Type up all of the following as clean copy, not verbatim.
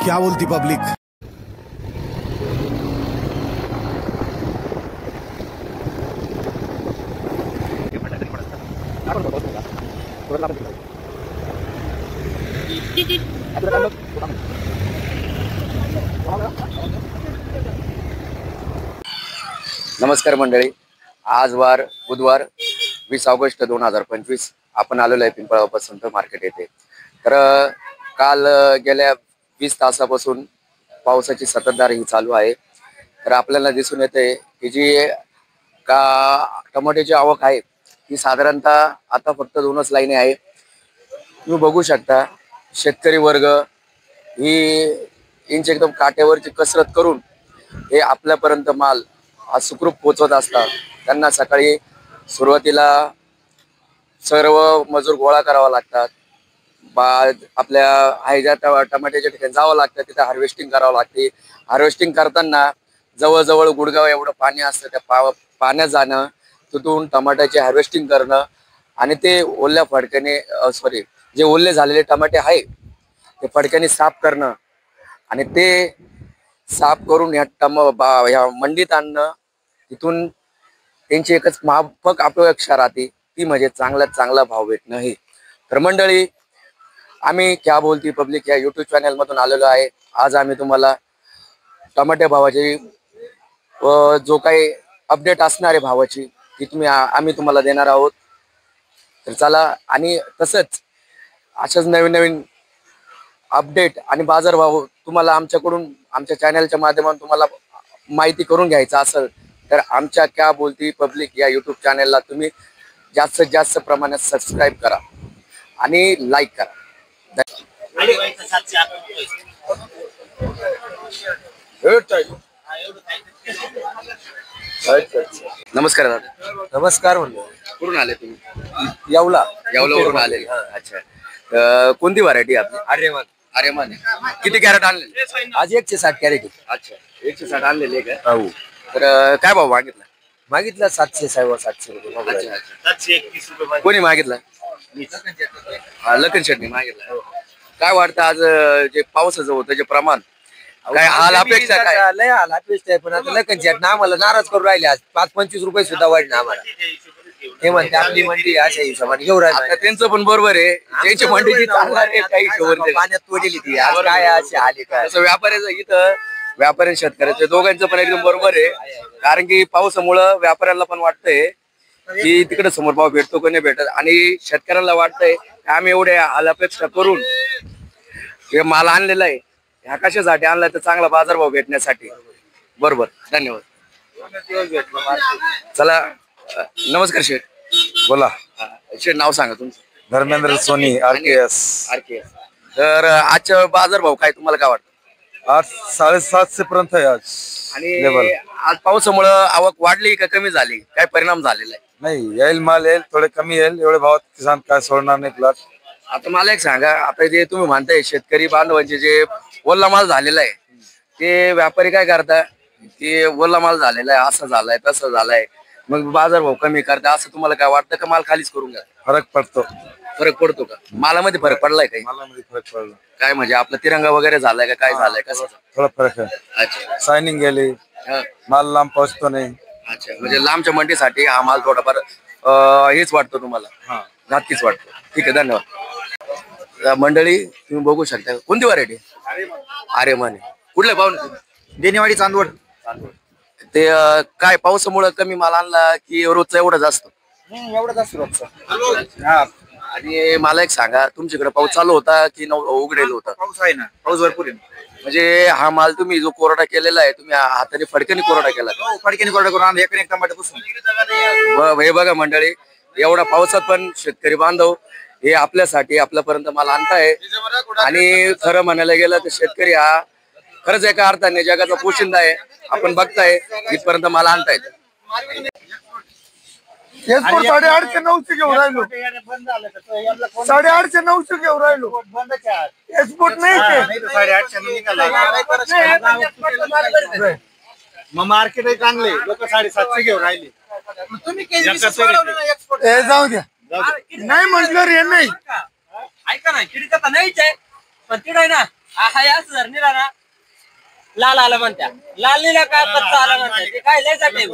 क्या बोलती पब्लिक। नमस्कार मंडळी, आज वार बुधवार 20 ऑगस्ट 2025 आपण आलेलो आहे पिंपळगाव पसंत मार्केट येथे। तर काल गेल्या 20 तासापासून पावसाची संततधार ही चालू आहे। तर आपल्याला दिसून येते की जी का टमाट्याची आवक आहे ती साधारणतः आता फक्त 2च लाईनी आहे। तुम्ही बघू शकता शेतकरी वर्ग ही इंच एकदम काट्यावरची कसरत करून हे आपल्यापर्यंत माल आज सुखरूप पोहोचवत असतात। त्यांना सकाळी सुरुवातीला सर्व मजूर गोळा करावा लागतात, आपल्या आहे ज्या टमाट्याच्या ठिकाणी जावं लागतं, तिथे हार्वेस्टिंग करावं लागते। हार्वेस्टिंग करताना जवळजवळ गुडगाव एवढं पाणी असतं, त्या पाण्यात जाणं, तिथून टमाट्याचे हार्वेस्टिंग करणं आणि ते ओल्या फडक्याने जे ओले झालेले टमाटे आहे ते फडक्याने साफ करणं आणि ते साफ करून या मंडीत आणणं, तिथून त्यांची एकच माफक अपेक्षा राहते ती म्हणजे चांगल्यात चांगला भाव भेटणं हे। तर मंडळी, आम्ही क्या बोलती पब्लिक या यूट्यूब चॅनल मधून आलेलो आहे। आज आम्ही तुम्हाला टमाटे भावाची व जो काही अपडेट असणार आहे भावाची ती आम्ही तुम्हाला देणार आहोत। तर चला, आणि तसंच अशाच नवीन नवीन अपडेट आणि बाजारभाव तुम्हाला आमच्याकडून आमच्या चॅनलच्या माध्यमातून तुम्हाला माहिती करून घ्यायचं असेल तर आमच्या क्या बोलती पब्लिक या यूट्यूब चॅनलला तुम्ही जास्तीत जास्त प्रमाणात सबस्क्राईब करा आणि लाईक करा। नमस्कार दादा। नमस्कार म्हणलं। कुठून आले तुम्ही? येवलावरून आले। अच्छा, कोणती व्हरायटी आपली? आर्यमान। आर्यमान किती कॅरेट आणले? आज 160 कॅरेट। अच्छा, 160 आणलेले का? हो। तर काय भाव मागितला? मागितला 700-750 रुपये। अच्छा, 731 रुपये कोणी मागितला? लखन शेट्टी मागितला। काय वाटतं आज जे पावसाचं होतं जे प्रमाण, काय हाल अपेक्षा? काय लय हाल अपेक्षा आहे, पण आता लखन शेट ना आम्हाला नाराज करून राहिले। आज 5-25 रुपये सुद्धा वाढले आम्हाला। ते म्हणते आपली मंडी अशा हिशोबाने घेऊ राहिले। त्यांचं पण बरोबर आहे, त्यांची मंडीची चालणार आहे काही हिशोबाने पाण्यात तोडली ती। आज काय असे आले काय? तसं व्यापाऱ्याचं इथं व्यापारी शेतकऱ्याचे दोघांचं पण एकदम बरोबर आहे, कारण की पावसामुळं व्यापाऱ्याला पण वाटतंय की तिकडे समोर भाव भेटतो का नाही भेटत, आणि शेतकऱ्याला वाटतंय आम्ही एवढे हाल अपेक्षा करून हे माल आणलेला आहे, ह्या कशासाठी आणलाय तर चांगला बाजारभाव भेटण्यासाठी। बरोबर, धन्यवाद। चला, नमस्कार शेठ। बोला। शेठ, नाव सांगा तुमचं? धर्मेंद्र सोनी, RKS। तर आजचा बाजारभाव काय तुम्हाला काय वाटतं? आज 750 पर्यंत आहे आज। आणि आज पावसामुळे आवक वाढली का कमी झाली, काय परिणाम झालेला आहे? नाही, येईल माल येईल, थोडे कमी येईल, एवढे भावात किसान काय सोडणार नाही प्लॉट। आता मला एक सांगा, आता जे तुम्ही म्हणताय शेतकरी बांधवांचे जे ओला माल झालेला आहे ते व्यापारी काय करतात की ओला माल झालेला आहे, असं झालाय तसं झालाय, मग बाजारभाव कमी करता, असं तुम्हाला काय वाटतं का माल खालीच करून घ्या? फरक पडतो। फरक पडतो का? मालामध्ये फरक पडलाय काही? मालामध्ये फरक पडला काय म्हणजे आपला तिरंगा वगैरे झालाय का, काय झालाय कसं? थोडा फरक आहे। अच्छा, शायनिंग गेली, माल लांब पोहोचतो नाही। अच्छा, म्हणजे लांबच्या मंडीसाठी हा माल थोडाफार हेच वाटतं तुम्हाला, घातकीच वाटतं। ठीक आहे, धन्यवाद। मंडळी, तुम्ही बघू शकता कोणती व्हरायटी? आर्यमान। कुठल्या पाहुणे? देनेवाडी, चांदवड। ते काय पावसामुळे कमी माल आणला की रोजचा एवढा जास्त? एवढाच असतो रोजचा। आणि मला एक सांगा, तुमच्याकडे पाऊस चालू होता की उघडेल होता? पाऊस आहे ना, पाऊस भरपूर आहे। म्हणजे हा माल तुम्ही जो कोरडा केलेला आहे, तुम्ही हाताने फडक्याने कोरडा केला? फडक्याने कोरडा करून आणला, एक टमाटे पुसून। हे बघा मंडळी, एवढा पावसात पण शेतकरी बांधव हे आपल्यासाठी आपल्यापर्यंत माल आणताय, आणि खरं म्हणायला गेलं तर शेतकरी हा खरंच एका अर्थाने जगाचा पोशिंदा आहे। आपण बघताय इथपर्यंत माल आणतायत। 850-900 घेऊन राहिलो, 850-900 घेऊन राहिलो। एक्सपोर्ट नाही, 850 मग मार्केट आहे चांगले, लोक 750 घेऊन राहिले। जाऊ द्या, नाही म्हटलं रे, नाही ऐका ना, खिडकत नाहीच आहे, पण तिड आहे ना हा याच जर निला ना लाल आलं म्हणत्या लाल निला का कच्चा आला म्हणत्या ते काय लय जाते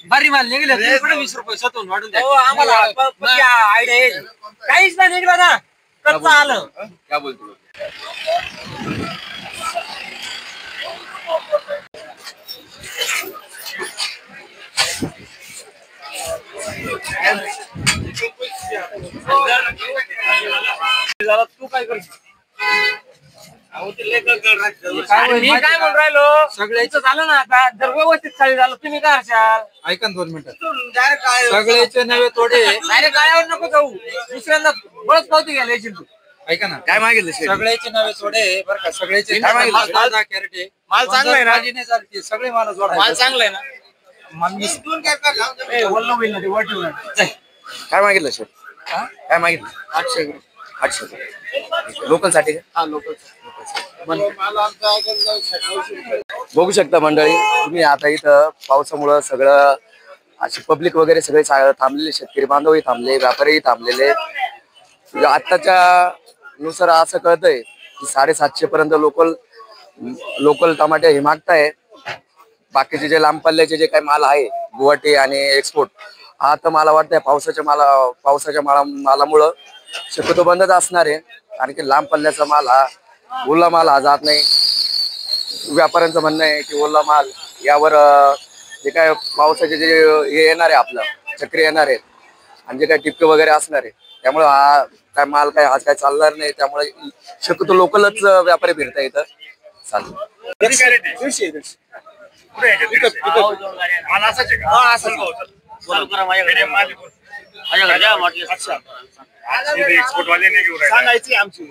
बारी माल निघले तरी पण 20 रुपये स्वतःहून वाढून द्या हो आम्हाला आयडिया येईल काहीच नाही निघलं ना कच्चा आलं काय बोलतो तू काय करशील मी काय म्हणून राहिलो सगळ्याच झालं ना आता जर व्यवस्थित खाली झालं तुम्ही काय हरशाल ऐका ना 2 मिनिटं सगळ्याचे नवे थोडे डायरेक्ट गाळ्यावर नको जाऊ दुसऱ्यांदा बळच पावती घ्यायला येशील तू ऐका ना काय मागितलं शेठ? सगळ्याचे नवे थोडे बरं का सगळ्याचे काय मागितलं? माल चांगला आहे ना चालते सगळे माल जोडा माल चांगला आहे ना वल्ल होईल ना ते वर ठेवून काय मागितलं शेठ? काय मागितलं 800 800 लोकल साठी का? हा लोकल बघू शकता मंडळी तुम्ही आता इथं पावसामुळं सगळं अशी पब्लिक वगैरे सगळे थांबलेले शेतकरी बांधवही थांबले व्यापारीही थांबलेले म्हणजे आत्ताच्या नुसार असं कळतंय की 750 पर्यंत लोकल टमाटे हे मागताय बाकीचे जे लांब पल्ल्याचे जे काही माल आहे गुवाहाटी आणि एक्सपोर्ट हा तर मला वाटतंय पावसाच्या मालामुळं शक्यतो बंदच असणार आहे कारण की लांब पल्ल्याचा माल हा ओला माल हा जात नाही व्यापाऱ्यांचं म्हणणं आहे की ओला माल यावर जे काय पावसाचे जे हे येणार आहे आपलं चक्री येणार आहे आणि जे काय टिपके वगैरे असणार आहे त्यामुळे हा काय माल काय आज काय चालणार नाही त्यामुळे शक्यतो लोकलच व्यापारी फिरता येतं चालेल सांगायची आमची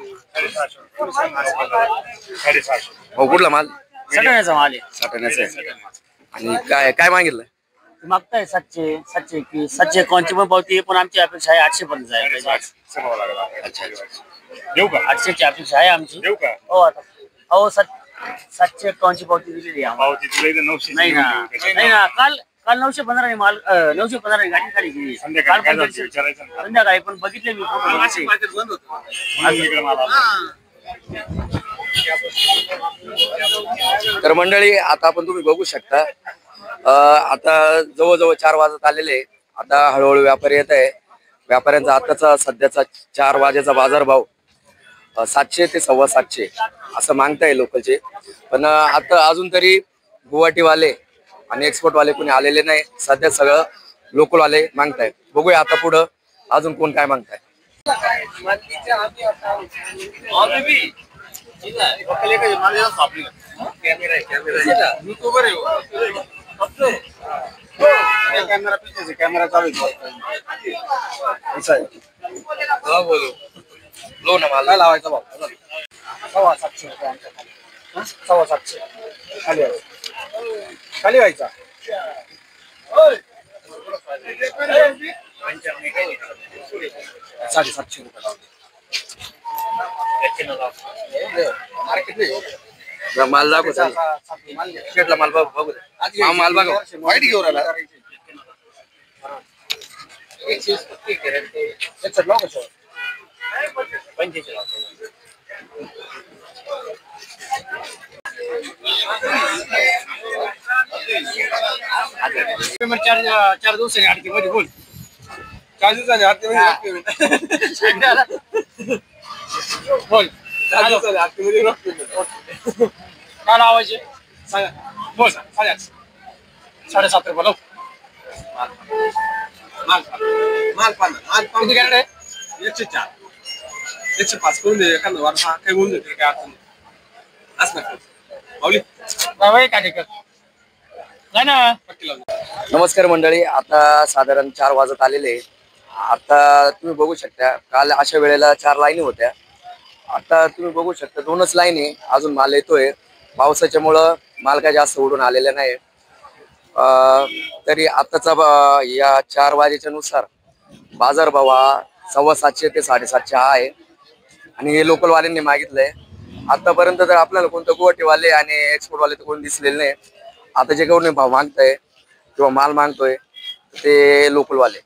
हो कुठला माल सगळ्याचा माल आहे साठवण्याचा आहे आणि काय काय मागितलं मागताय 700 721 कोणची पण पावती आहे, पण आमची अपेक्षा आहे 800 पर्यंत जायला अच्छा देऊ का 800 ची अपेक्षा आहे आमची देऊ का हो आता हो 751 ची पावती दिलेली आहे आम्हाला. पावती तुला इथं 900 नाही ना काल 915 ने माल 915 ने गाडी खाली गेली संध्याकाळी काय झालं विचारायचं ना. संध्याकाळी पण बघितले मी फोटो बघितले. म्हणून इकडे मला तर मंडळी आता आपण तुम्ही बघू शकता आता जवळजवळ 4 वाजत आलेले आता हळूहळू व्यापारी येत आहे व्यापाऱ्यांचा आताचा सध्याचा 4 वाजेचा बाजारभाव 700 ते 750 असं मागताय लोकलचे पण आता अजून तरी गुवाहाटीवाले आणि एक्सपोर्टवाले कोणी आलेले नाही सध्या सगळं लोकलवाले मागताय बघूया आता पुढं अजून कोण काय मागताय कॅमेरा पीछे कॅमेरा चालू बोलू लो ना मला लावायचा भाऊ 750 रुपये आमच्या खाली 750 खाली खाली व्हायचा 750 रुपये लावले माल दाखव शेटला माल बघू माल बघा वाईट घेऊन आला पेमेंट 4 दिवसांनी आरती मध्ये बोल 4 दिवसांनी आरती मध्ये बोल 4 दिवसांनी आरती मध्ये काय लावायचे सांगा बोल 7.5 रुपये लाव माल किती कॅरेट आहे 104 105 करून दे एखादा वार काही होऊन देते काय अडचण असं पावली बाबा काय कर नाही ना पट्टी लावून नमस्कार मंडळी आता साधारण 4 वाजत आलेले आता तुम्ही बघू शकता काल अशा वेळेला 4 लाईनी होत्या आता तुम्ही बघू शकता 2च लाईनी अजून माल येतोय पावसाच्यामुळं माल काय जास्त उडून आलेला नाही तरी आताचा या 4 वाजेच्या नुसार बाजारभाव हा 750 ते 750 हा आहे आणि हे लोकलवाल्यांनी मागितलंय आतापर्यंत तर आपल्याला कोणतं गुवाहाटीवाले आणि एक्सपोर्टवाले तर कोणी दिसलेले नाही आता जे कोणी भाव मागताय किंवा माल मागतोय ते लोकलवाले